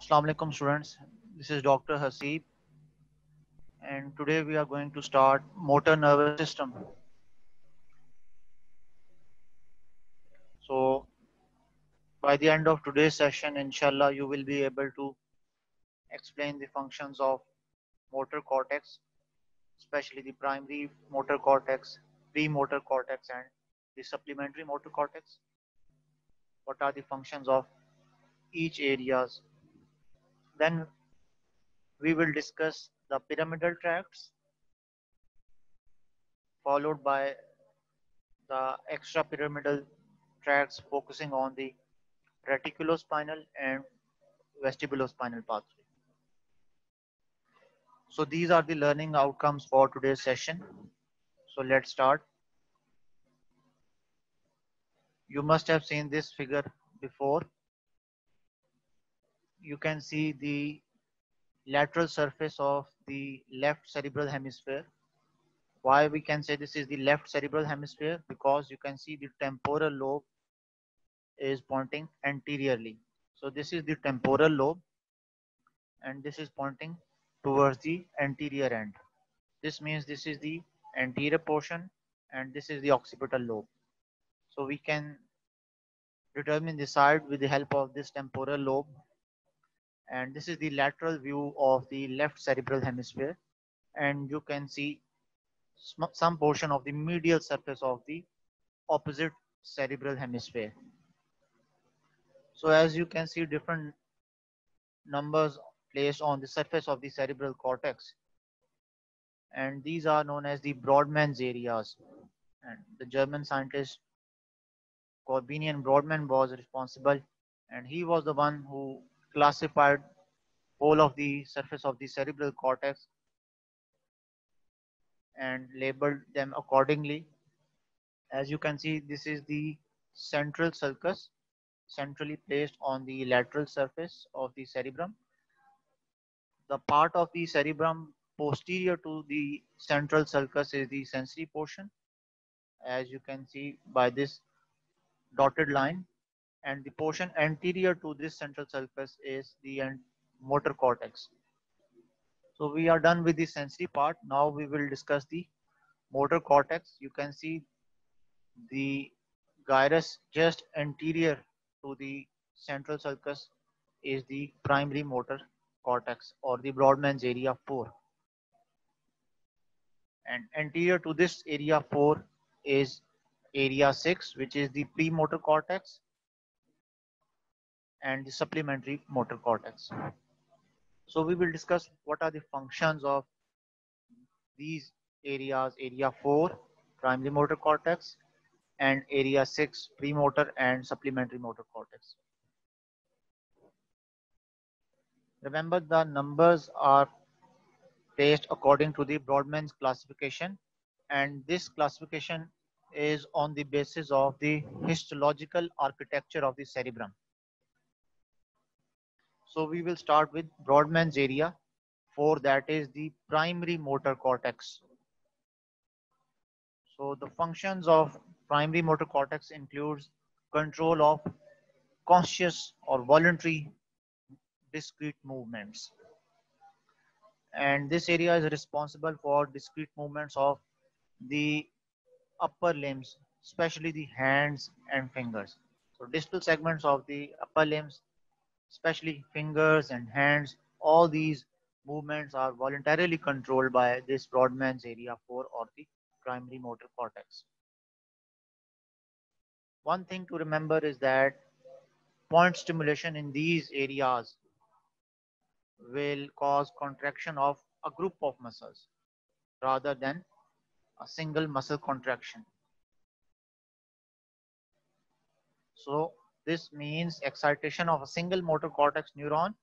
Assalamu alaikum students, this is Dr. Haseeb and today we are going to start motor nervous system. So by the end of today's session, inshallah, you will be able to explain the functions of motor cortex, especially the primary motor cortex, premotor cortex and the supplementary motor cortex. What are the functions of each areas? Then we will discuss the pyramidal tracts followed by the extrapyramidal tracts focusing on the reticulospinal and vestibulospinal pathway. So these are the learning outcomes for today's session. So let's start. You must have seen this figure before. You can see the lateral surface of the left cerebral hemisphere. Why we can say this is the left cerebral hemisphere? Because you can see the temporal lobe is pointing anteriorly. So this is the temporal lobe and this is pointing towards the anterior end. This means this is the anterior portion and this is the occipital lobe. So we can determine the side with the help of this temporal lobe. And this is the lateral view of the left cerebral hemisphere. And you can see some portion of the medial surface of the opposite cerebral hemisphere. So as you can see different numbers placed on the surface of the cerebral cortex. And these are known as the Brodmann's areas. And the German scientist Corbinian Brodmann was responsible, and he was the one who classified whole of the surface of the cerebral cortex and labeled them accordingly. As you can see, this is the central sulcus, centrally placed on the lateral surface of the cerebrum. The part of the cerebrum posterior to the central sulcus is the sensory portion, as you can see by this dotted line, and the portion anterior to this central sulcus is the motor cortex. So we are done with the sensory part. Now we will discuss the motor cortex. You can see the gyrus just anterior to the central sulcus is the primary motor cortex or the Brodmann's area 4. And anterior to this area 4 is area 6, which is the premotor cortex and the supplementary motor cortex. So we will discuss what are the functions of these areas: area 4 primary motor cortex and area 6 premotor and supplementary motor cortex. Remember, the numbers are placed according to the Brodmann's classification, and this classification is on the basis of the histological architecture of the cerebrum. So we will start with Brodmann's area 4, that is the primary motor cortex. So the functions of primary motor cortex includes control of conscious or voluntary discrete movements. And this area is responsible for discrete movements of the upper limbs, especially the hands and fingers. So distal segments of the upper limbs, especially fingers and hands, all these movements are voluntarily controlled by this Brodmann's area 4 or the primary motor cortex. One thing to remember is that point stimulation in these areas will cause contraction of a group of muscles rather than a single muscle contraction. So this means excitation of a single motor cortex neuron,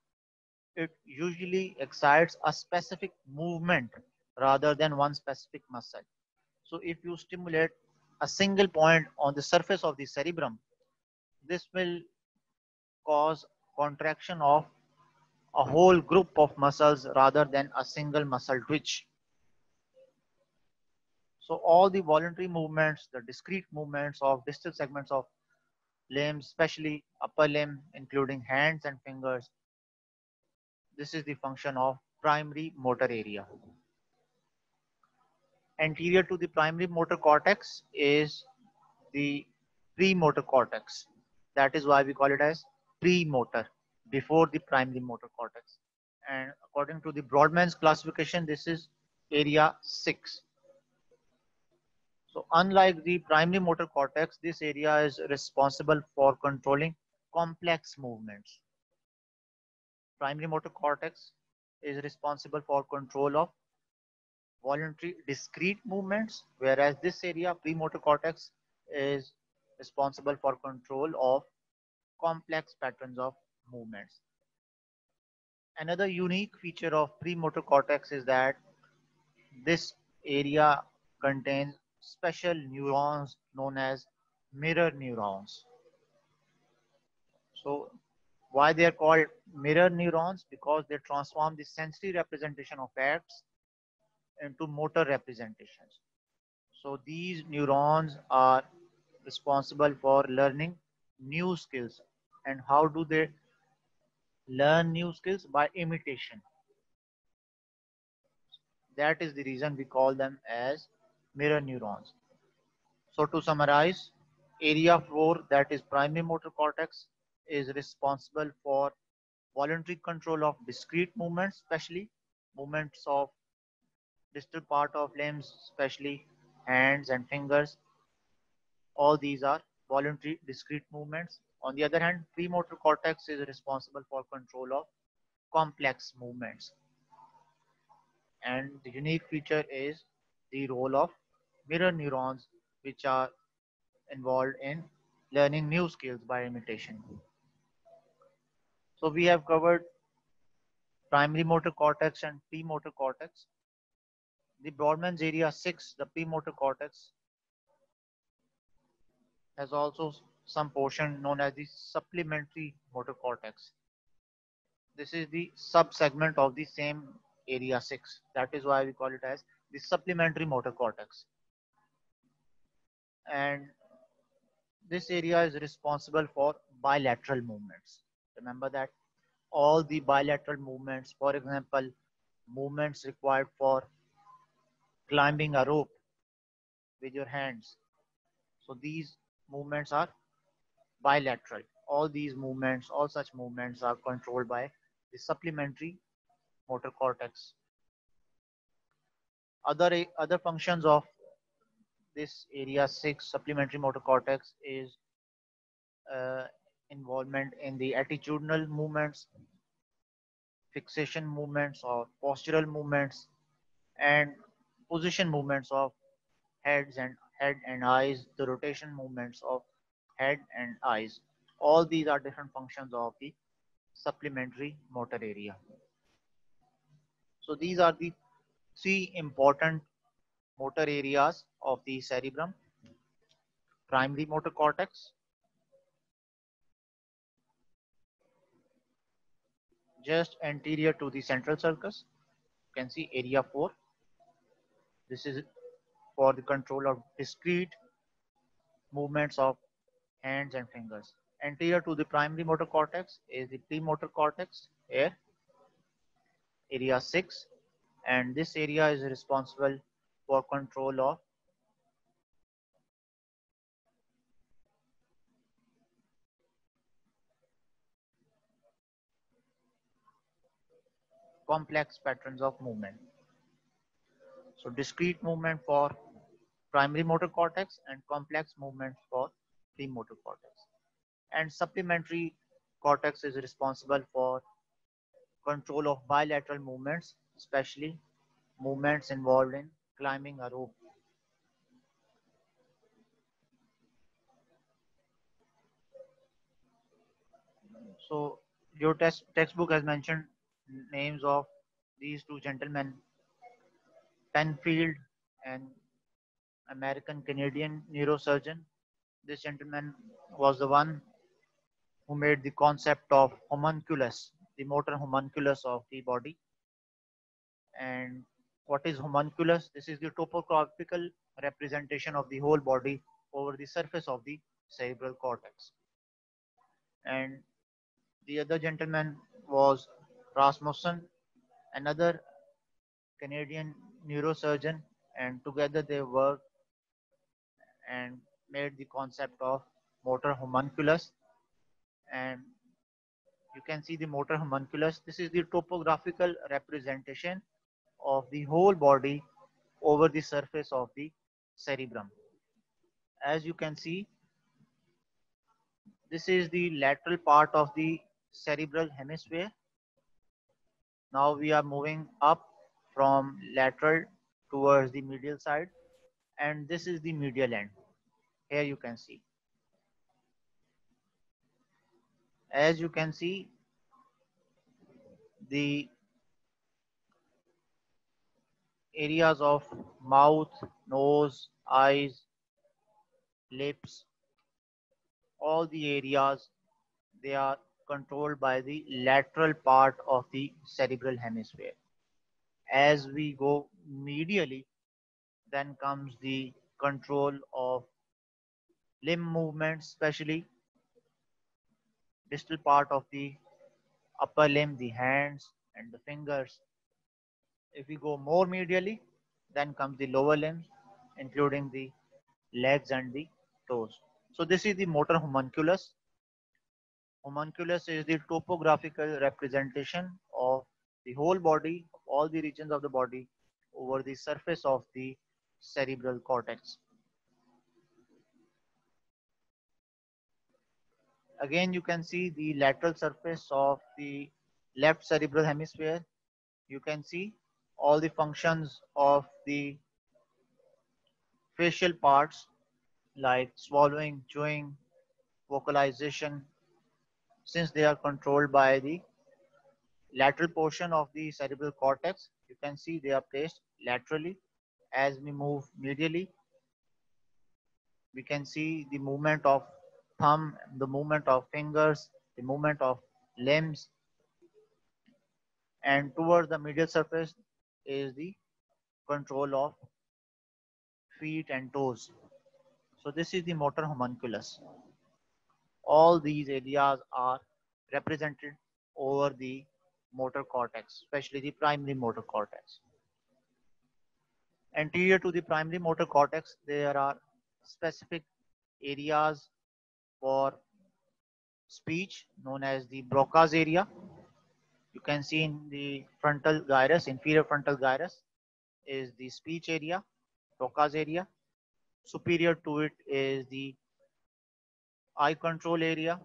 it usually excites a specific movement rather than one specific muscle. So if you stimulate a single point on the surface of the cerebrum, this will cause contraction of a whole group of muscles rather than a single muscle twitch. So all the voluntary movements, the discrete movements of distal segments of limbs, especially upper limb, including hands and fingers, This is the function of primary motor area. Anterior to the primary motor cortex is the premotor cortex. That is why we call it as premotor, before the primary motor cortex. And according to the Brodmann's classification, this is area 6. So unlike the primary motor cortex, this area is responsible for controlling complex movements. Primary motor cortex is responsible for control of voluntary discrete movements, whereas this area, premotor cortex, is responsible for control of complex patterns of movements. Another unique feature of premotor cortex is that this area contains special neurons known as mirror neurons. So why they are called mirror neurons? Because they transform the sensory representation of facts into motor representations. So these neurons are responsible for learning new skills. And how do they learn new skills? By imitation. That is the reason we call them as mirror neurons. So to summarize, area 4, that is primary motor cortex, is responsible for voluntary control of discrete movements, especially movements of distal part of limbs, especially hands and fingers. All these are voluntary discrete movements. On the other hand, premotor cortex is responsible for control of complex movements. And the unique feature is the role of mirror neurons, which are involved in learning new skills by imitation. So we have covered primary motor cortex and premotor cortex. The Brodmann's area 6, the premotor cortex, has also some portion known as the supplementary motor cortex. This is the subsegment of the same area 6. That is why we call it as the supplementary motor cortex. And this area is responsible for bilateral movements. Remember that all the bilateral movements, for example, movements required for climbing a rope with your hands. So these movements are bilateral. All these movements, all such movements are controlled by the supplementary motor cortex. Other functions of this area 6 supplementary motor cortex is uh, involvement in the attitudinal movements, fixation movements or postural movements, and position movements of head and eyes, the rotation movements of head and eyes. All these are different functions of the supplementary motor area. So these are the 3 important motor areas of the cerebrum: primary motor cortex, just anterior to the central sulcus. You can see area 4. This is for the control of discrete movements of hands and fingers. Anterior to the primary motor cortex is the premotor cortex here, area 6, and this area is responsible for control of complex patterns of movement. So discrete movement for primary motor cortex and complex movements for premotor cortex. And supplementary cortex is responsible for control of bilateral movements, especially movements involved in climbing a rope. So your textbook has mentioned names of these 2 gentlemen, Penfield and American Canadian neurosurgeon. This gentleman was the one who made the concept of homunculus, the motor homunculus of the body. And what is homunculus? This is the topographical representation of the whole body over the surface of the cerebral cortex. And the other gentleman was Rasmussen, another Canadian neurosurgeon, and together they worked and made the concept of motor homunculus. And you can see the motor homunculus. This is the topographical representation of the whole body over the surface of the cerebrum. As you can see, this is the lateral part of the cerebral hemisphere. Now we are moving up from lateral towards the medial side, and this is the medial end. Here you can see. As you can see, the areas of mouth, nose, eyes, lips, all the areas, they are controlled by the lateral part of the cerebral hemisphere. As we go medially, then comes the control of limb movements, especially distal part of the upper limb, the hands and the fingers. If we go more medially, then comes the lower limbs, including the legs and the toes. So this is the motor homunculus. Homunculus is the topographical representation of the whole body, of all the regions of the body over the surface of the cerebral cortex. Again, you can see the lateral surface of the left cerebral hemisphere. You can see all the functions of the facial parts like swallowing, chewing, vocalization, since they are controlled by the lateral portion of the cerebral cortex. You can see they are placed laterally. As we move medially, we can see the movement of thumb, the movement of fingers, the movement of limbs, and towards the medial surface is the control of feet and toes. So this is the motor homunculus. All these areas are represented over the motor cortex, especially the primary motor cortex. Anterior to the primary motor cortex, there are specific areas for speech known as the Broca's area. You can see in the frontal gyrus, inferior frontal gyrus is the speech area, Broca's area. Superior to it is the eye control area.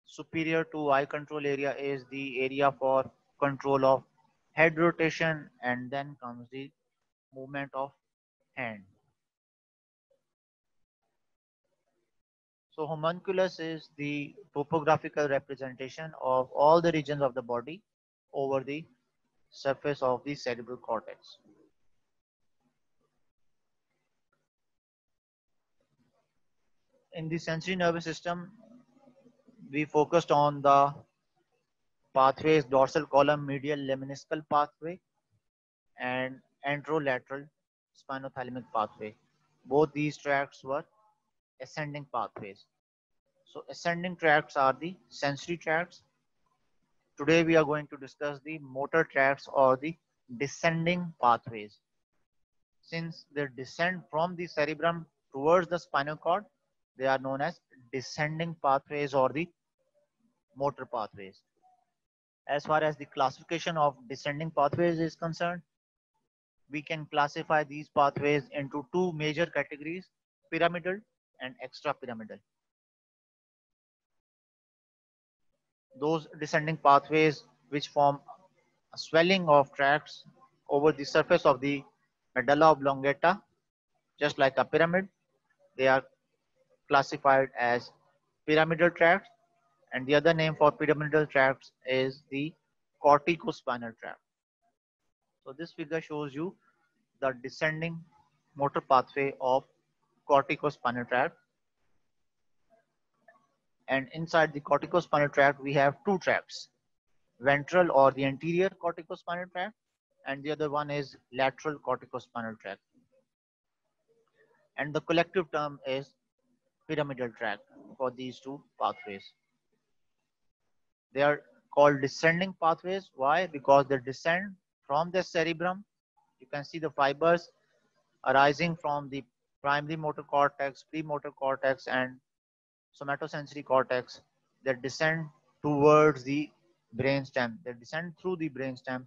Superior to eye control area is the area for control of head rotation, and then comes the movement of hand. So homunculus is the topographical representation of all the regions of the body over the surface of the cerebral cortex. In the sensory nervous system, we focused on the pathways dorsal column medial lemniscal pathway and anterolateral spinothalamic pathway. Both these tracts were ascending pathways. So ascending tracts are the sensory tracts. Today we are going to discuss the motor tracts or the descending pathways. Since they descend from the cerebrum towards the spinal cord, they are known as descending pathways or the motor pathways. As far as the classification of descending pathways is concerned, we can classify these pathways into two major categories, pyramidal and extrapyramidal. Those descending pathways which form a swelling of tracts over the surface of the medulla oblongata, just like a pyramid, they are classified as pyramidal tracts, and the other name for pyramidal tracts is the corticospinal tract. So this figure shows you the descending motor pathway of corticospinal tract, and inside the corticospinal tract we have two tracts, ventral or the anterior corticospinal tract, and the other one is lateral corticospinal tract, and the collective term is pyramidal tract for these two pathways. They are called descending pathways. Why? Because they descend from the cerebrum. You can see the fibers arising from the primary motor cortex, premotor cortex, and somatosensory cortex. They descend towards the brainstem. They descend through the brainstem.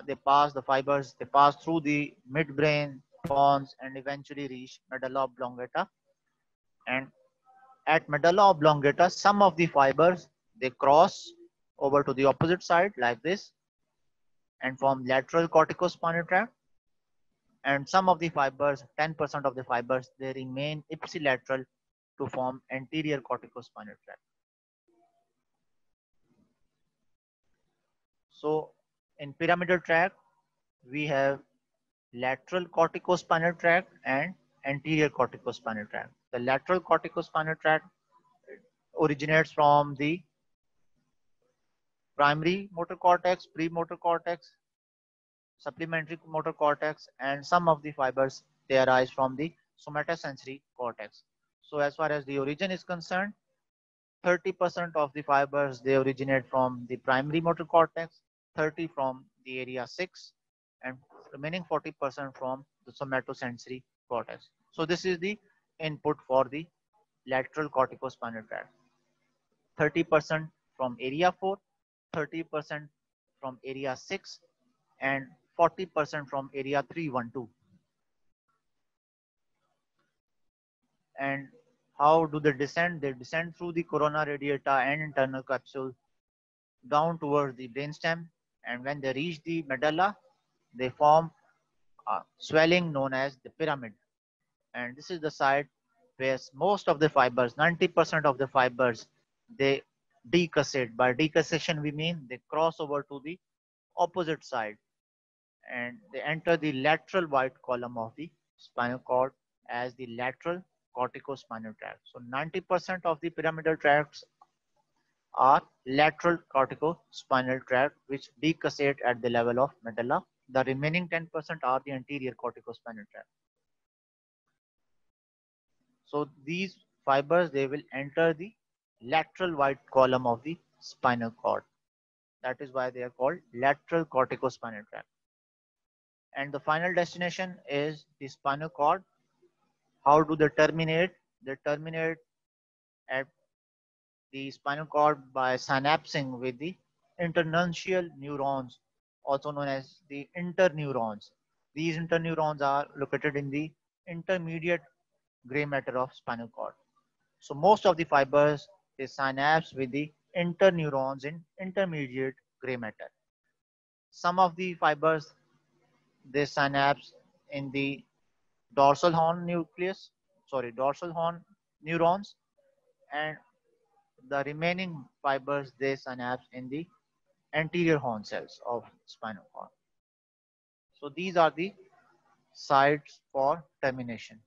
They pass the fibers. They pass through the midbrain, pons, and eventually reach medulla oblongata. And at medulla oblongata, some of the fibers they cross over to the opposite side like this and form lateral corticospinal tract. And some of the fibers, 10% of the fibers, they remain ipsilateral to form anterior corticospinal tract. So in pyramidal tract, we have lateral corticospinal tract and anterior corticospinal tract. The lateral corticospinal tract originates from the primary motor cortex, premotor cortex, supplementary motor cortex, and some of the fibers they arise from the somatosensory cortex. So as far as the origin is concerned, 30% of the fibers they originate from the primary motor cortex, 30 from the area 6, and remaining 40% from the somatosensory cortex. So this is the input for the lateral corticospinal tract. 30% from area 4, 30% from area 6, and 40% from area 312. And how do they descend? They descend through the corona radiata and internal capsule down towards the brainstem, and when they reach the medulla, they form a swelling known as the pyramid. And this is the site where most of the fibers, 90% of the fibers, they decussate. By decussation, we mean they cross over to the opposite side and they enter the lateral white column of the spinal cord as the lateral corticospinal tract. So 90% of the pyramidal tracts are lateral corticospinal tract which decussate at the level of medulla. The remaining 10% are the anterior corticospinal tract. So these fibers, they will enter the lateral white column of the spinal cord. That is why they are called lateral corticospinal tract. And the final destination is the spinal cord. How do they terminate? They terminate at the spinal cord by synapsing with the internuncial neurons, also known as the interneurons. These interneurons are located in the intermediate gray matter of spinal cord. So most of the fibers they synapse with the interneurons in intermediate gray matter. Some of the fibers they synapse in the dorsal horn neurons, and the remaining fibers they synapse in the anterior horn cells of spinal cord. So these are the sites for termination.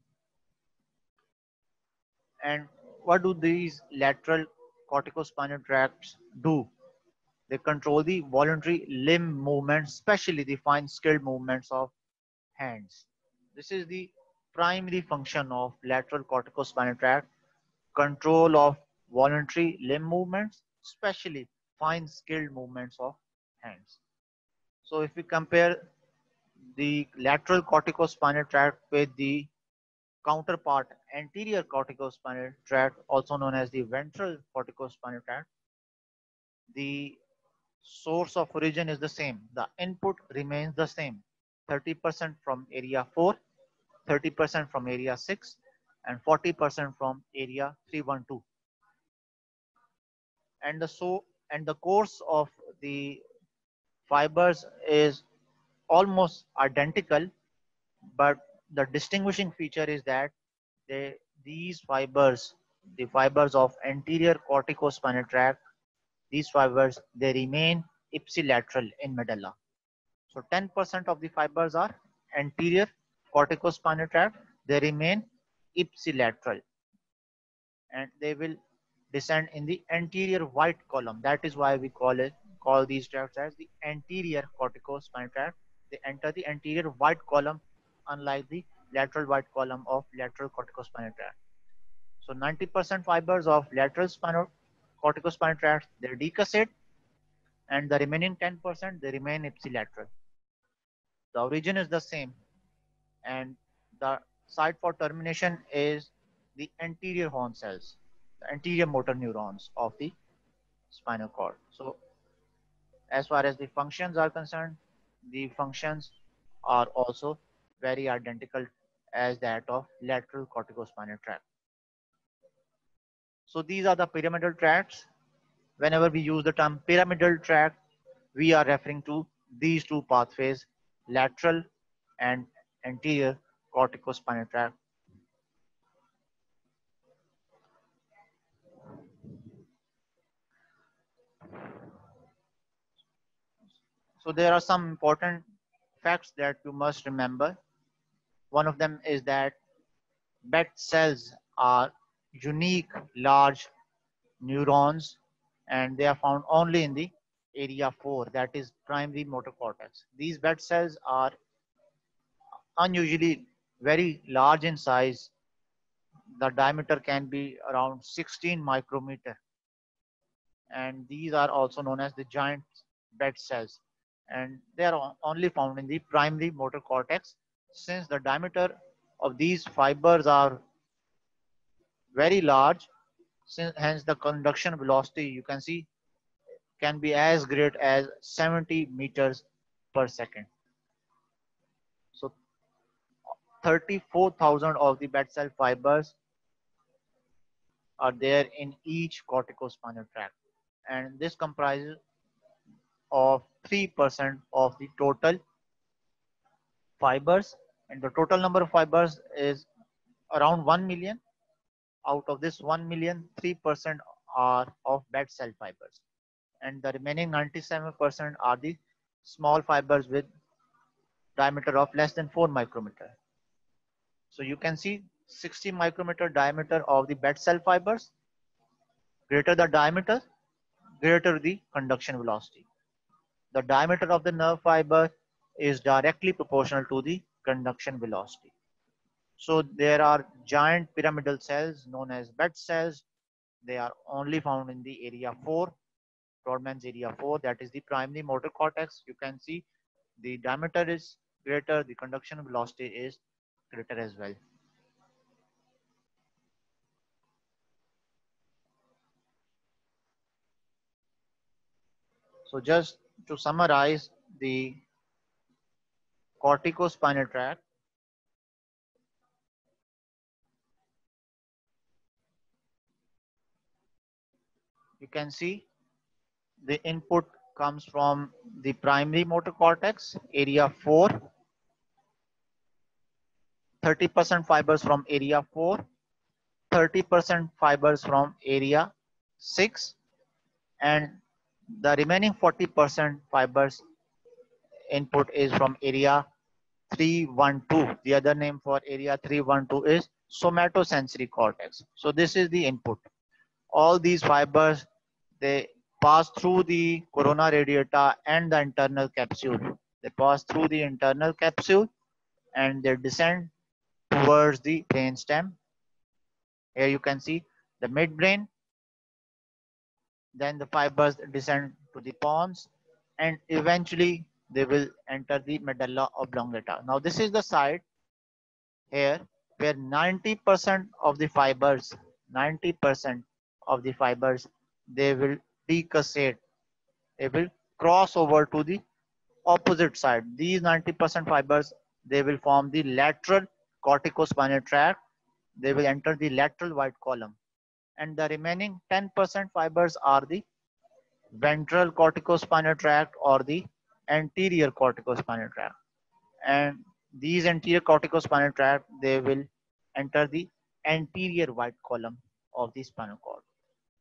And what do these lateral corticospinal tracts do? They control the voluntary limb movements, especially the fine skilled movements of hands. This is the primary function of lateral corticospinal tract, control of voluntary limb movements, especially fine skilled movements of hands. So if we compare the lateral corticospinal tract with the counterpart anterior corticospinal tract, also known as the ventral corticospinal tract, the source of origin is the same. The input remains the same. 30% from area 4, 30% from area 6, and 40% from area 312. And the course of the fibers is almost identical, but the distinguishing feature is that these fibers, the fibers of anterior corticospinal tract, these fibers they remain ipsilateral in medulla. So 10% of the fibers are anterior corticospinal tract, they remain ipsilateral and they will descend in the anterior white column. That is why we call these tracts as the anterior corticospinal tract. They enter the anterior white column, unlike the lateral white column of lateral corticospinal tract. So 90% fibers of lateral corticospinal tract they decussate, and the remaining 10% they remain ipsilateral. The origin is the same, and the site for termination is the anterior horn cells, the anterior motor neurons of the spinal cord. So as far as the functions are concerned, the functions are also very identical as that of lateral corticospinal tract. So these are the pyramidal tracts. Whenever we use the term pyramidal tract, we are referring to these two pathways, lateral and anterior corticospinal tract. So there are some important facts that you must remember. One of them is that Bett cells are unique large neurons, and they are found only in the area 4, that is primary motor cortex. These Bett cells are unusually very large in size. The diameter can be around 16 micrometer, and these are also known as the giant Bett cells, and they are only found in the primary motor cortex. Since the diameter of these fibers are very large, hence the conduction velocity you can see can be as great as 70 meters per second. So 34,000 of the Bett cell fibers are there in each corticospinal tract, and this comprises of 3% of the total fibers, and the total number of fibers is around 1 million. Out of this 1 million, 3% are of Bett cell fibers, and the remaining 97% are the small fibers with diameter of less than 4 micrometer. So you can see 60 micrometer diameter of the Bett cell fibers. Greater the diameter, greater the conduction velocity. The diameter of the nerve fiber is directly proportional to the conduction velocity. So there are giant pyramidal cells known as Bett cells. They are only found in the area 4, Brodmann's area 4, that is the primary motor cortex. You can see the diameter is greater, the conduction velocity is greater as well. So just to summarize the corticospinal tract, you can see the input comes from the primary motor cortex, area 4, 30% fibers from area 4, 30% fibers from area 6, and the remaining 40% fibers input is from area 312. The other name for area 312 is somatosensory cortex. So this is the input. All these fibers, they pass through the corona radiata and the internal capsule. They pass through the internal capsule and they descend towards the brainstem. Here you can see the midbrain. Then the fibers descend to the pons, and eventually they will enter the medulla oblongata. Now this is the site here where 90% of the fibers, 90% of the fibers, they will decussate. They will cross over to the opposite side. These 90% fibers, they will form the lateral corticospinal tract. They will enter the lateral white column. And the remaining 10% fibers are the ventral corticospinal tract or the anterior corticospinal tract. And these anterior corticospinal tract, they will enter the anterior white column of the spinal cord.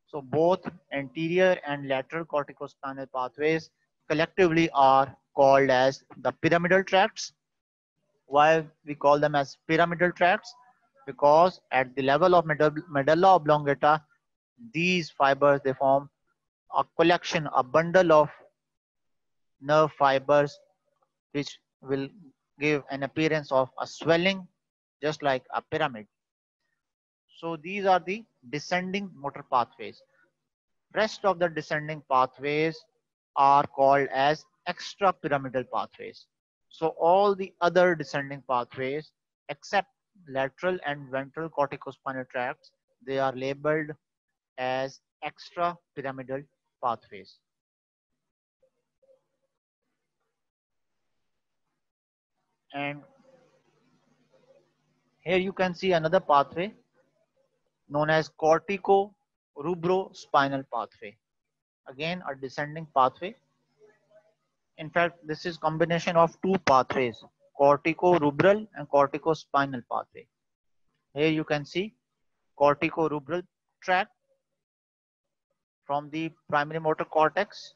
So both anterior and lateral corticospinal pathways collectively are called as the pyramidal tracts. Why we call them as pyramidal tracts? Because at the level of medulla oblongata, these fibers, they form a collection, a bundle of nerve fibers which will give an appearance of a swelling just like a pyramid. So these are the descending motor pathways. Rest of the descending pathways, are called as extrapyramidal pathways. So all the other descending pathways except lateral and ventral corticospinal tracts, they are labeled as extrapyramidal pathways. And here you can see another pathway known as cortico-rubrospinal pathway. Again, a descending pathway. In fact, this is combination of two pathways, cortico-rubral and corticospinal pathway. Here you can see cortico-rubral tract from the primary motor cortex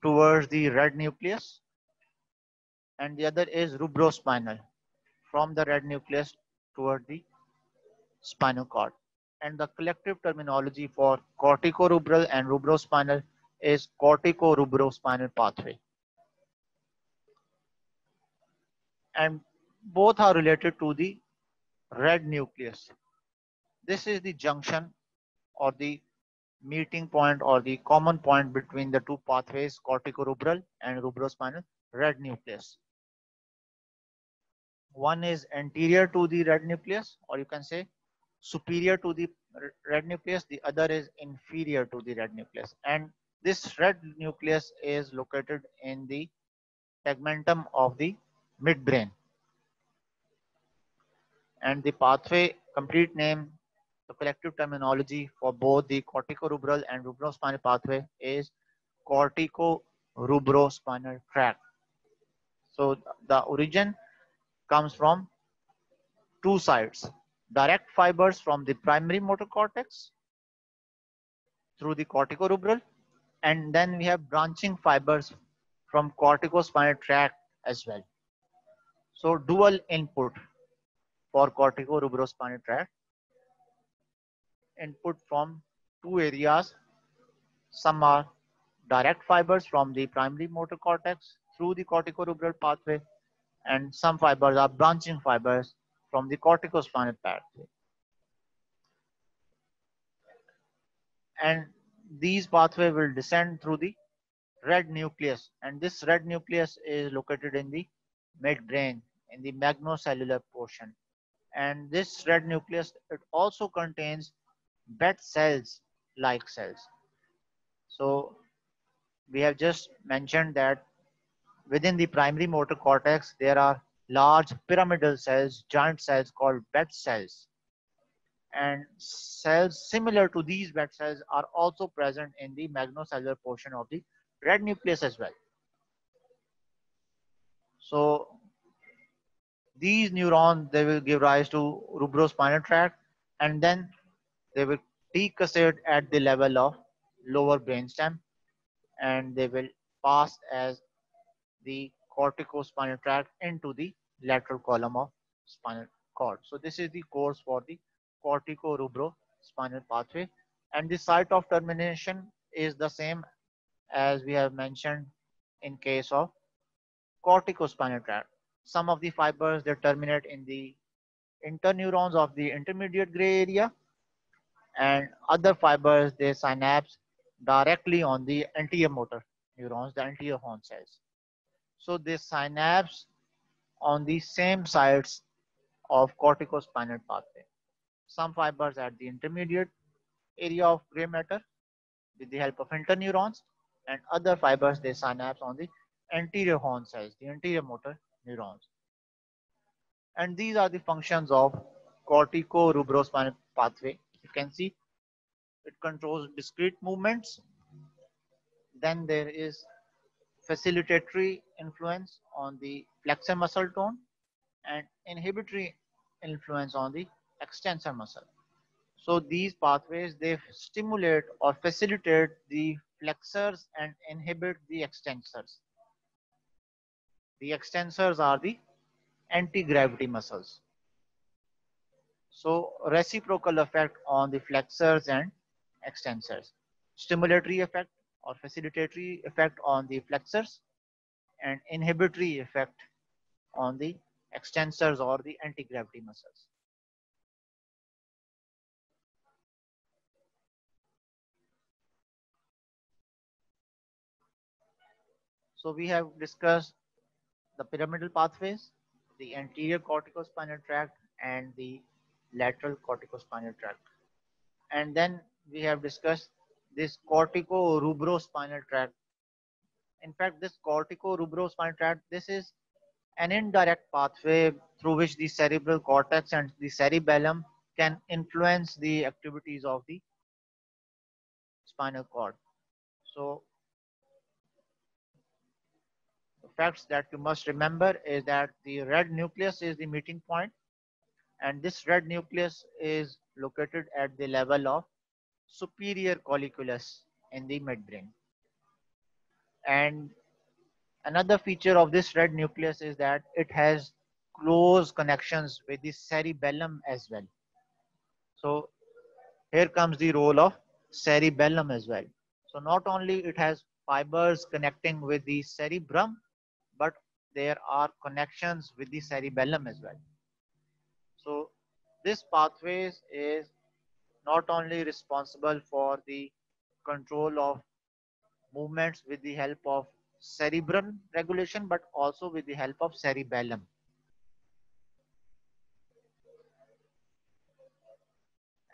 towards the red nucleus, and the other is rubrospinal from the red nucleus toward the spinal cord. And the collective terminology for cortico-rubral and rubrospinal is cortico-rubrospinal pathway. And both are related to the red nucleus. This is the junction or the meeting point or the common point between the two pathways, cortico-rubral and rubrospinal red nucleus. One is anterior to the red nucleus, or you can say superior to the red nucleus. The other is inferior to the red nucleus. And this red nucleus is located in the tegmentum of the midbrain. And the pathway complete name, the collective terminology for both the cortico-rubral and rubrospinal pathway is cortico-rubrospinal tract. So the origin comes from two sides, direct fibers from the primary motor cortex through the cortico-rubral, and then we have branching fibers from corticospinal tract as well. So dual input for cortico-rubrospinal tract, input from two areas. Some are direct fibers from the primary motor cortex through the cortico-rubral pathway, and some fibers are branching fibers from the corticospinal pathway. And these pathways will descend through the red nucleus, and this red nucleus is located in the midbrain in the magnocellular portion. And this red nucleus, it also contains bed cells like cells. So we have just mentioned that within the primary motor cortex there are large pyramidal cells, giant cells called bed cells, and cells similar to these bed cells are also present in the magnocellular portion of the red nucleus as well. So these neurons, they will give rise to rubrospinal tract, and then they will decussate at the level of lower brainstem, and they will pass as the corticospinal tract into the lateral column of spinal cord. So this is the course for the cortico-rubrospinal pathway, and the site of termination is the same as we have mentioned in case of corticospinal tract. Some of the fibers, they terminate in the interneurons of the intermediate gray area, and other fibers, they synapse directly on the anterior motor neurons, the anterior horn cells. So they synapse on the same sites of corticospinal pathway. Some fibers at the intermediate area of gray matter with the help of interneurons, and other fibers, they synapse on the anterior horn cells, the anterior motor neurons. And these are the functions of cortico-rubrospinal pathway. You can see it controls discrete movements. Then there is facilitatory influence on the flexor muscle tone and inhibitory influence on the extensor muscle. So these pathways, they stimulate or facilitate the flexors and inhibit the extensors. The extensors are the anti-gravity muscles. So reciprocal effect on the flexors and extensors. Stimulatory effect or facilitatory effect on the flexors, and inhibitory effect on the extensors or the anti-gravity muscles. So we have discussed the pyramidal pathways, the anterior corticospinal tract, and the lateral corticospinal tract. And then we have discussed this cortico-rubrospinal tract. In fact, this cortico-rubrospinal tract, this is an indirect pathway through which the cerebral cortex and the cerebellum can influence the activities of the spinal cord. So the facts that you must remember is that the red nucleus is the meeting point, and this red nucleus is located at the level of superior colliculus in the midbrain. And another feature of this red nucleus is that it has close connections with the cerebellum as well. So here comes the role of cerebellum as well. So not only it has fibers connecting with the cerebrum, but there are connections with the cerebellum as well. So this pathways is not only responsible for the control of movements with the help of cerebral regulation, but also with the help of cerebellum.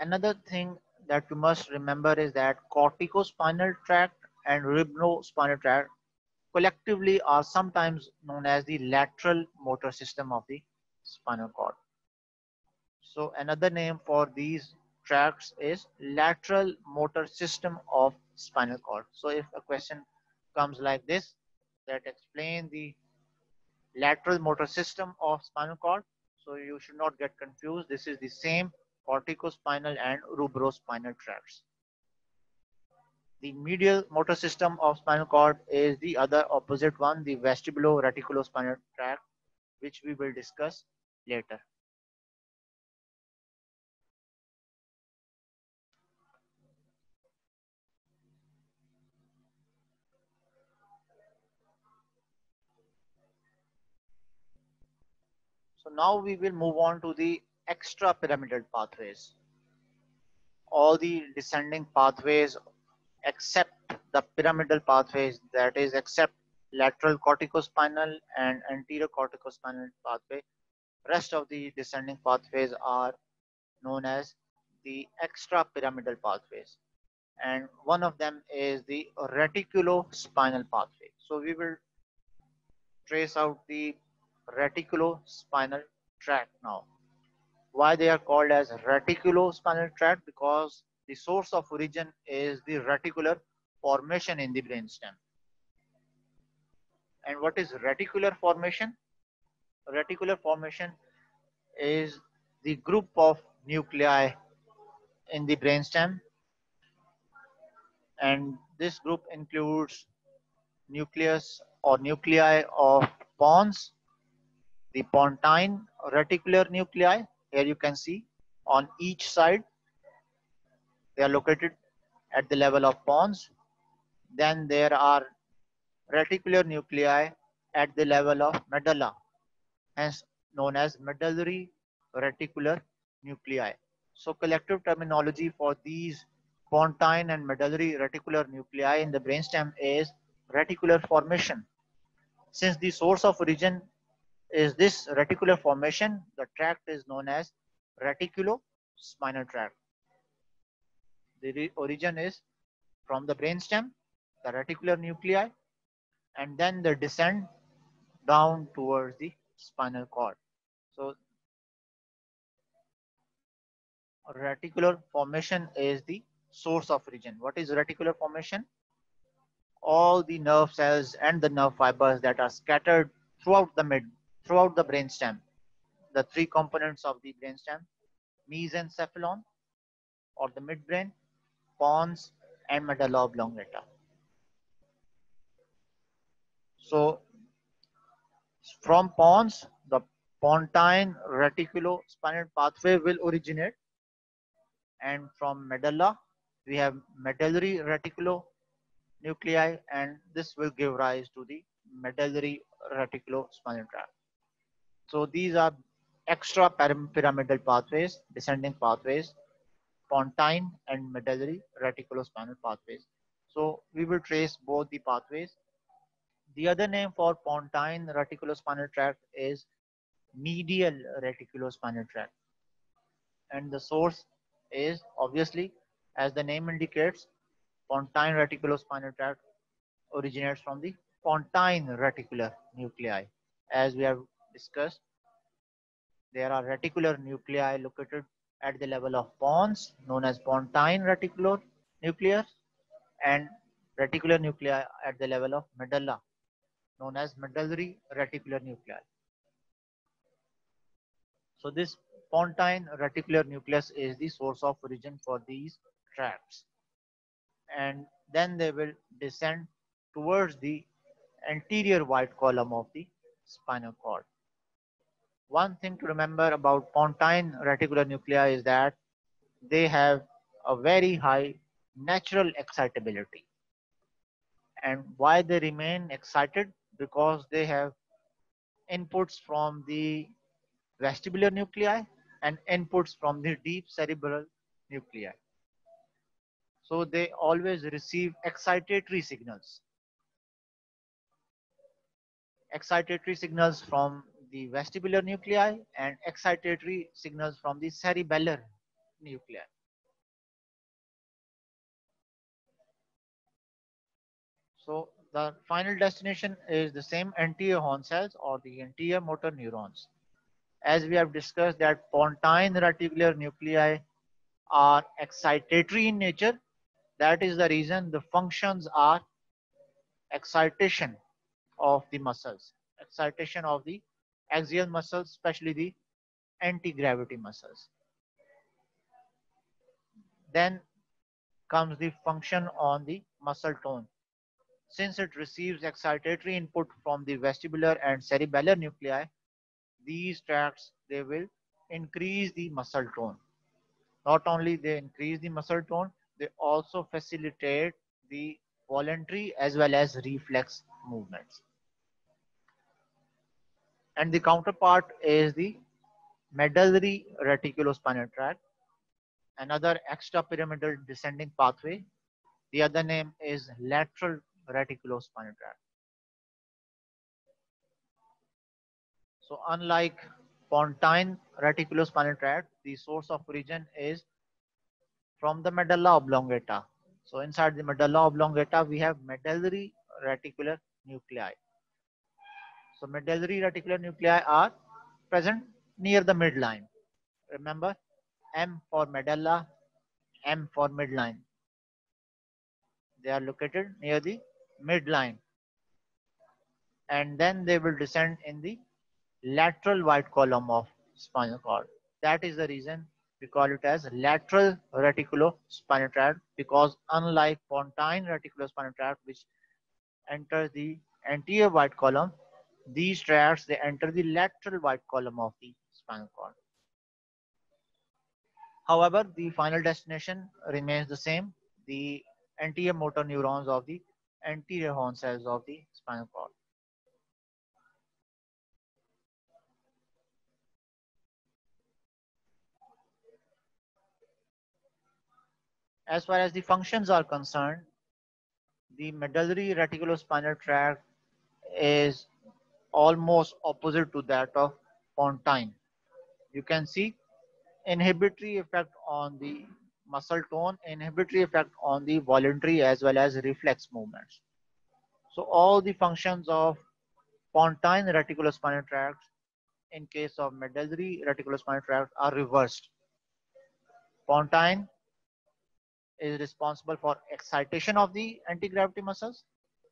Another thing that you must remember is that corticospinal tract and ribnospinal tract collectively are sometimes known as the lateral motor system of the spinal cord. So another name for these tracts is lateral motor system of spinal cord. So if a question comes like this, that explain the lateral motor system of spinal cord, so you should not get confused. This is the same corticospinal and rubrospinal tracts. The medial motor system of spinal cord is the other opposite one, the vestibulo-reticulospinal tract, which we will discuss later. So now we will move on to the extrapyramidal pathways. All the descending pathways except the pyramidal pathways, that is except lateral corticospinal and anterior corticospinal pathway, rest of the descending pathways are known as the extrapyramidal pathways, and one of them is the reticulospinal pathway. So we will trace out the reticulospinal tract now. Why they are called as reticulospinal tract? Because the source of origin is the reticular formation in the brainstem. And what is reticular formation? Reticular formation is the group of nuclei in the brainstem, and this group includes nucleus or nuclei of pons, the pontine reticular nuclei. Here you can see on each side they are located at the level of pons. Then there are reticular nuclei at the level of medulla, hence known as medullary reticular nuclei. So collective terminology for these pontine and medullary reticular nuclei in the brainstem is reticular formation. Since the source of origin is this reticular formation, the tract is known as reticulospinal tract. The origin is from the brainstem, the reticular nuclei, and then they descend down towards the spinal cord. So reticular formation is the source of origin. What is reticular formation? All the nerve cells and the nerve fibers that are scattered throughout the brainstem. The three components of the brainstem: mesencephalon or the midbrain, pons, and medulla oblongata. So from pons, the pontine reticulospinal pathway will originate, and from medulla we have medullary reticulonuclei, and this will give rise to the medullary reticulospinal tract. So these are extra pyramidal pathways, descending pathways, pontine and medullary reticulospinal pathways. So we will trace both the pathways. The other name for pontine reticulospinal tract is medial reticulospinal tract, and the source is obviously, as the name indicates, pontine reticulospinal tract originates from the pontine reticular nuclei. As we have discussed, there are reticular nuclei located at the level of pons, known as pontine reticular nucleus, and reticular nuclei at the level of medulla, known as medullary reticular nuclei. So this pontine reticular nucleus is the source of origin for these tracts, and then they will descend towards the anterior white column of the spinal cord. One thing to remember about pontine reticular nuclei is that they have a very high natural excitability. And why they remain excited? Because they have inputs from the vestibular nuclei and inputs from the deep cerebral nuclei. So they always receive excitatory signals from the vestibular nuclei and excitatory signals from the cerebellar nuclei. So the final destination is the same, anterior horn cells or the anterior motor neurons. As we have discussed that pontine reticular nuclei are excitatory in nature. That is the reason the functions are excitation of the muscles, excitation of the axial muscles, especially the anti-gravity muscles. Then comes the function on the muscle tone. Since it receives excitatory input from the vestibular and cerebellar nuclei, these tracts, they will increase the muscle tone. Not only they increase the muscle tone, they also facilitate the voluntary as well as reflex movements. And the counterpart is the medullary reticulospinal tract, another extrapyramidal descending pathway. The other name is lateral reticulospinal tract. So unlike pontine reticulospinal tract, the source of origin is from the medulla oblongata. So inside the medulla oblongata, we have medullary reticular nuclei. So medullary reticular nuclei are present near the midline. Remember, M for medulla, M for midline. They are located near the midline, and then they will descend in the lateral white column of spinal cord. That is the reason we call it as lateral reticulospinal tract, because unlike pontine reticulospinal tract, which enters the anterior white column, these tracts, they enter the lateral white column of the spinal cord. However, the final destination remains the same, the anterior motor neurons of the anterior horn cells of the spinal cord. As far as the functions are concerned, the medullary reticulospinal tract is almost opposite to that of pontine. You can see inhibitory effect on the muscle tone, inhibitory effect on the voluntary as well as reflex movements. So all the functions of pontine reticulospinal tract in case of medullary reticulospinal tract are reversed. Pontine is responsible for excitation of the anti-gravity muscles.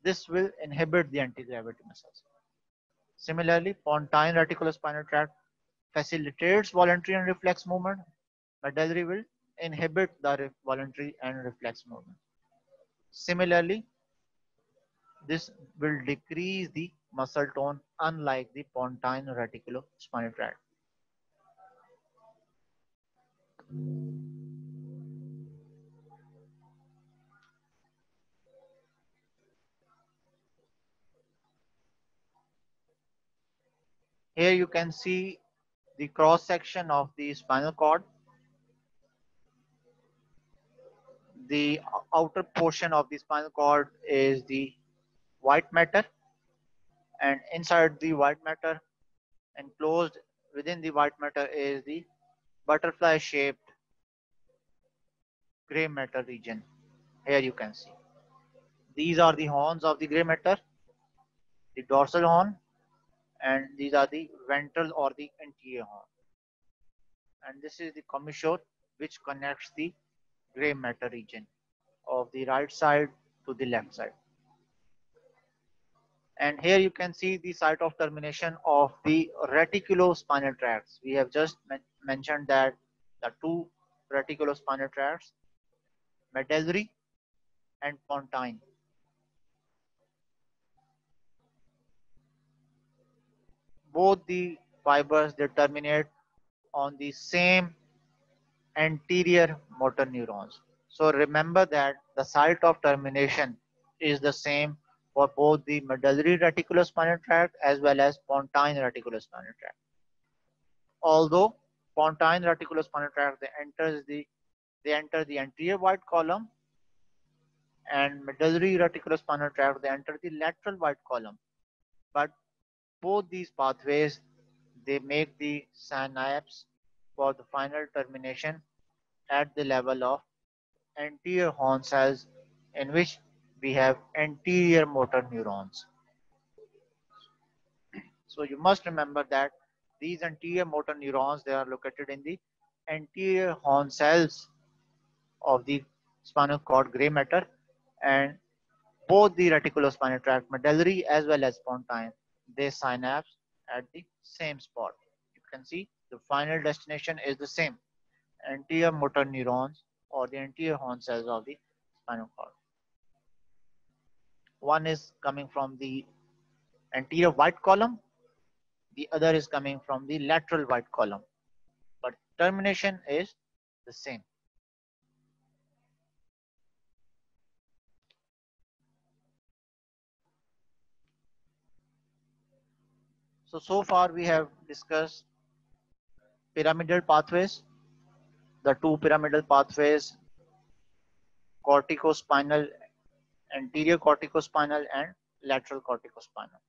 This will inhibit the anti-gravity muscles. Similarly, pontine reticulospinal tract facilitates voluntary and reflex movement. Medullary will inhibit the voluntary and reflex movement. Similarly, this will decrease the muscle tone, unlike the pontine reticulospinal tract. Here you can see the cross section of the spinal cord. The outer portion of the spinal cord is the white matter, and inside the white matter, enclosed within the white matter, is the butterfly shaped gray matter region. Here you can see. These are the horns of the gray matter, the dorsal horn, and these are the ventral or the anterior horn. And this is the commissure which connects the gray matter region of the right side to the left side. And here you can see the site of termination of the reticulospinal tracts. We have just mentioned that the two reticulospinal tracts, medullary and pontine. Both the fibers, they terminate on the same anterior motor neurons. So remember that the site of termination is the same for both the medullary reticulospinal tract as well as pontine reticulospinal tract. Although pontine reticulospinal tract, they enter the anterior white column, and medullary reticulospinal tract, they enter the lateral white column. But both these pathways, they make the synapse for the final termination at the level of anterior horn cells, in which we have anterior motor neurons. So you must remember that these anterior motor neurons, they are located in the anterior horn cells of the spinal cord gray matter, and both the reticulospinal tract, medullary as well as pontine, they synapse at the same spot. You can see the final destination is the same, anterior motor neurons or the anterior horn cells of the spinal cord. One is coming from the anterior white column, the other is coming from the lateral white column, but termination is the same. So far we have discussed pyramidal pathways, the two pyramidal pathways, corticospinal, anterior corticospinal and lateral corticospinal.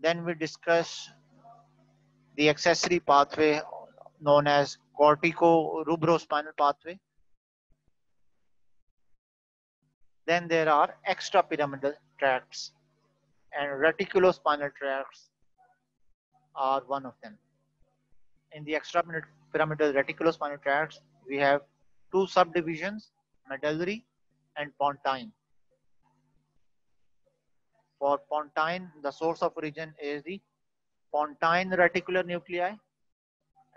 Then we discuss the accessory pathway known as cortico-rubrospinal pathway. Then there are extrapyramidal tracts, and reticulospinal tracts are one of them. In the extrapyramidal reticulospinal tracts, we have two subdivisions, medullary and pontine. For pontine, the source of origin is the pontine reticular nuclei,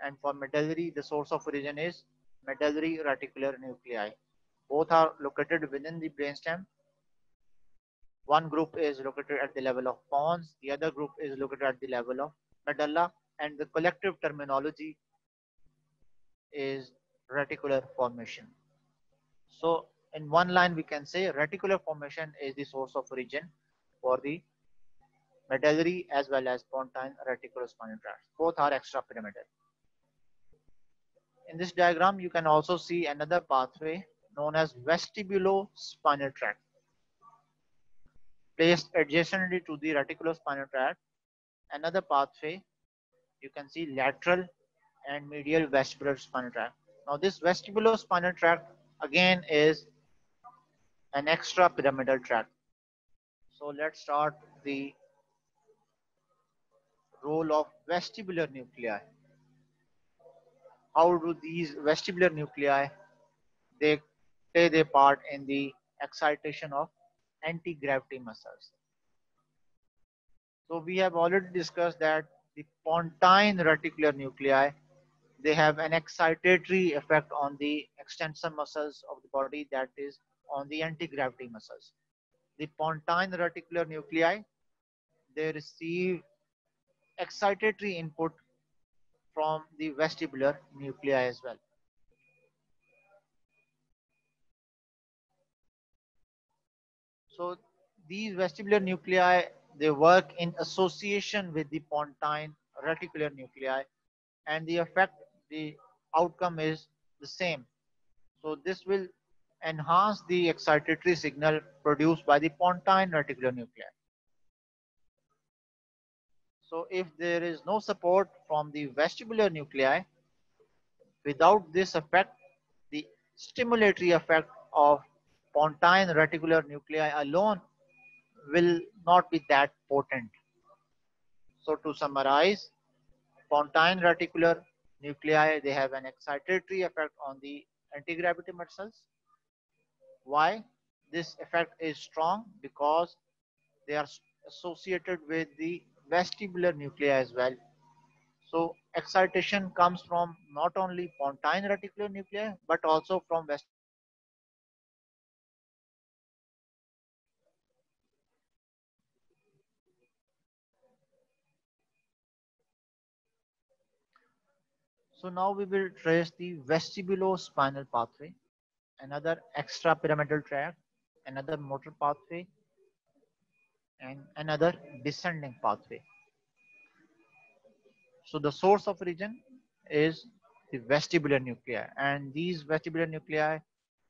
and for medullary, the source of origin is medullary reticular nuclei. Both are located within the brainstem. One group is located at the level of pons, the other group is located at the level of medulla, and the collective terminology is reticular formation. So in one line we can say reticular formation is the source of origin for the medullary as well as pontine reticulospinal tracts. Both are extrapyramidal. In this diagram you can also see another pathway known as vestibulospinal tract. Placed adjacently to the reticulospinal tract, another pathway, you can see lateral and medial vestibular spinal tract. Now this vestibulospinal tract again is an extrapyramidal tract. So let's start the role of vestibular nuclei. How do these vestibular nuclei, they play their part in the excitation of anti-gravity muscles? So we have already discussed that the pontine reticular nuclei, they have an excitatory effect on the extensor muscles of the body, that is on the anti-gravity muscles. The pontine reticular nuclei, they receive excitatory input from the vestibular nuclei as well. So these vestibular nuclei, they work in association with the pontine reticular nuclei, and the effect, the outcome is the same. So this will enhance the excitatory signal produced by the pontine reticular nuclei. So if there is no support from the vestibular nuclei, without this effect, the stimulatory effect of pontine reticular nuclei alone will not be that potent. So to summarize, pontine reticular nuclei, they have an excitatory effect on the antigravity muscles. Why? This effect is strong because they are associated with the vestibular nuclei as well. So excitation comes from not only pontine reticular nuclei but also from vestibular nuclei. So now we will trace the vestibulospinal pathway, another extrapyramidal tract, another motor pathway, and another descending pathway. So the source of origin is the vestibular nuclei, and these vestibular nuclei,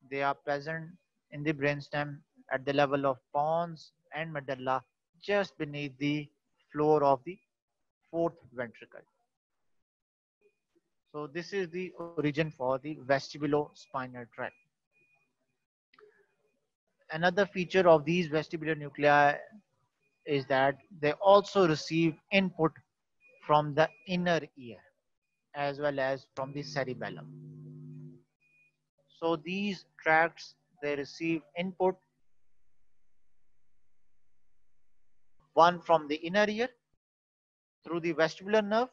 they are present in the brainstem at the level of pons and medulla, just beneath the floor of the fourth ventricle. So this is the origin for the vestibulospinal tract. Another feature of these vestibular nuclei is that they also receive input from the inner ear as well as from the cerebellum. So these tracts, they receive input, one from the inner ear through the vestibular nerve,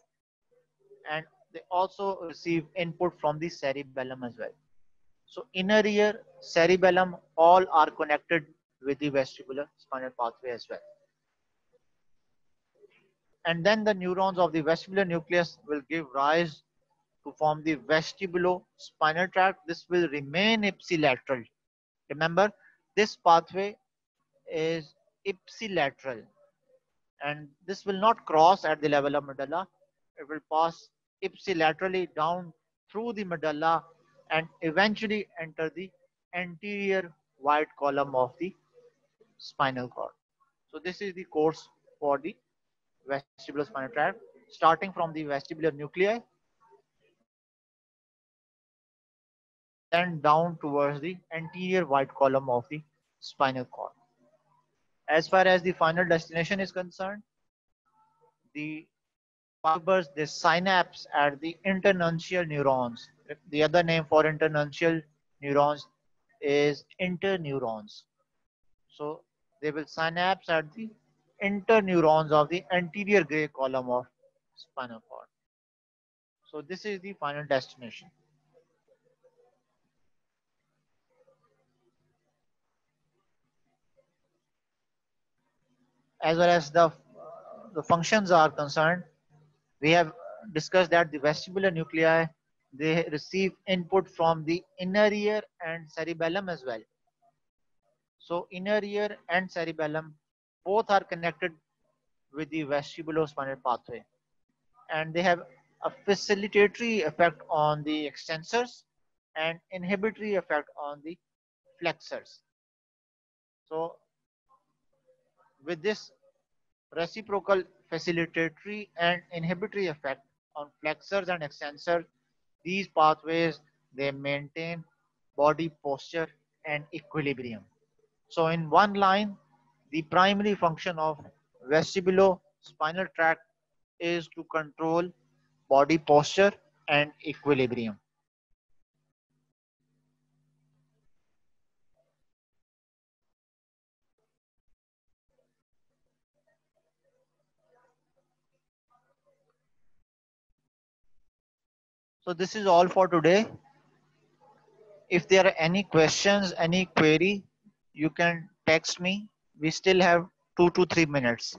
and they also receive input from the cerebellum as well. So inner ear, cerebellum, all are connected with the vestibular spinal pathway as well. And then the neurons of the vestibular nucleus will give rise to form the vestibulospinal tract. This will remain ipsilateral. Remember, this pathway is ipsilateral, and this will not cross at the level of medulla. It will pass ipsilaterally down through the medulla and eventually enter the anterior wide column of the spinal cord. So this is the course for the vestibulospinal tract, starting from the vestibular nuclei and then down towards the anterior wide column of the spinal cord. As far as the final destination is concerned, the fibers, the synapse at the internuncial neurons. The other name for internuncial neurons is interneurons. So they will synapse at the interneurons of the anterior gray column of spinal cord. So this is the final destination. As well as the functions are concerned, we have discussed that the vestibular nuclei, they receive input from the inner ear and cerebellum as well. So inner ear and cerebellum both are connected with the vestibulospinal pathway, and they have a facilitatory effect on the extensors and inhibitory effect on the flexors. So with this reciprocal facilitatory and inhibitory effect on flexors and extensors, these pathways, they maintain body posture and equilibrium. So in one line, the primary function of vestibulospinal tract is to control body posture and equilibrium. So this is all for today. If there are any questions, any query, you can text me. We still have 2 to 3 minutes.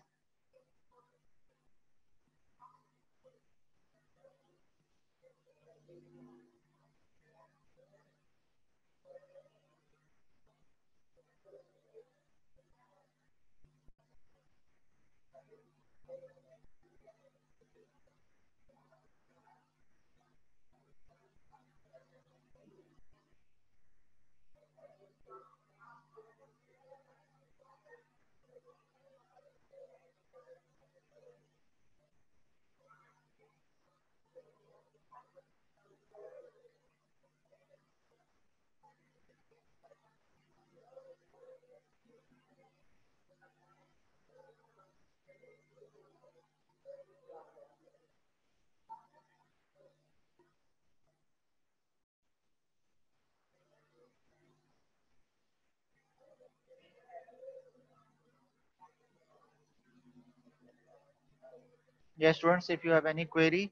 Yes, students, if you have any query,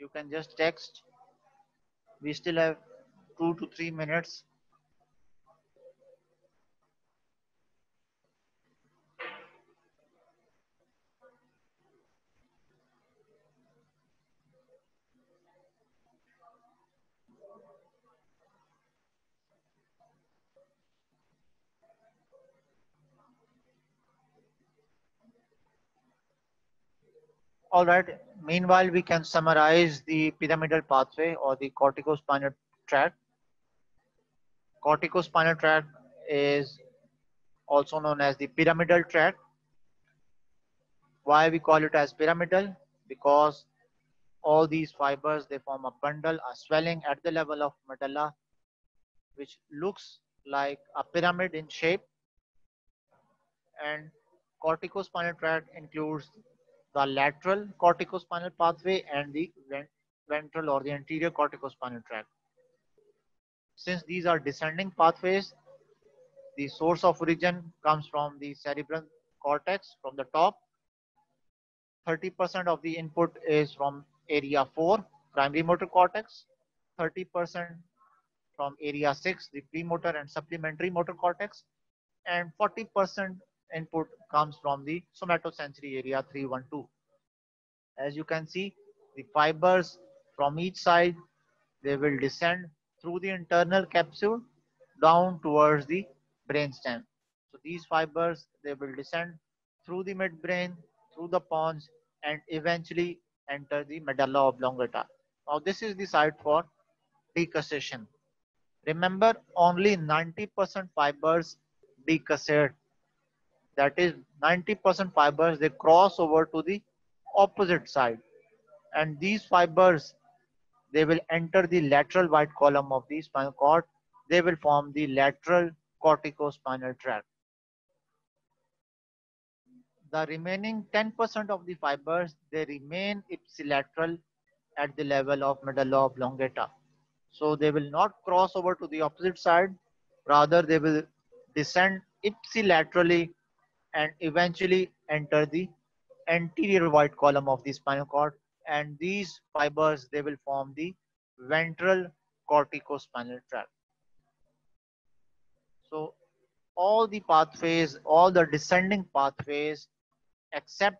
you can just text. We still have 2 to 3 minutes. All right. Meanwhile, we can summarize the pyramidal pathway or the corticospinal tract. Corticospinal tract is also known as the pyramidal tract. Why we call it as pyramidal? Because all these fibers, they form a bundle, a swelling at the level of medulla, which looks like a pyramid in shape. And corticospinal tract includes the lateral corticospinal pathway and the ventral or the anterior corticospinal tract. Since these are descending pathways, the source of origin comes from the cerebral cortex from the top. 30% of the input is from area 4, primary motor cortex. 30% from area 6, the premotor and supplementary motor cortex. And 40% input comes from the somatosensory area 312. As you can see, the fibers from each side, they will descend through the internal capsule down towards the brainstem. So these fibers, they will descend through the midbrain, through the pons, and eventually enter the medulla oblongata. Now this is the site for decussation. Remember, only 90% fibers decussate. That is 90% fibers, they cross over to the opposite side. And these fibers, they will enter the lateral white column of the spinal cord. They will form the lateral corticospinal tract. The remaining 10% of the fibers, they remain ipsilateral at the level of medulla oblongata. So they will not cross over to the opposite side. Rather, they will descend ipsilaterally and eventually enter the anterior white column of the spinal cord. And these fibers, they will form the ventral corticospinal tract. So all the pathways, all the descending pathways except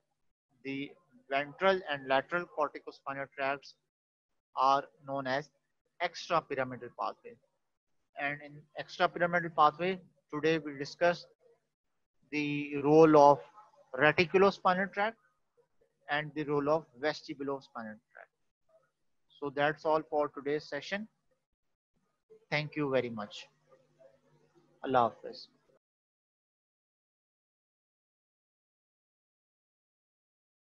the ventral and lateral corticospinal tracts are known as extrapyramidal pathway. And in extrapyramidal pathway, today we discuss the role of reticulospinal tract and the role of vestibulospinal tract. So that's all for today's session. Thank you very much. Allah Hafiz.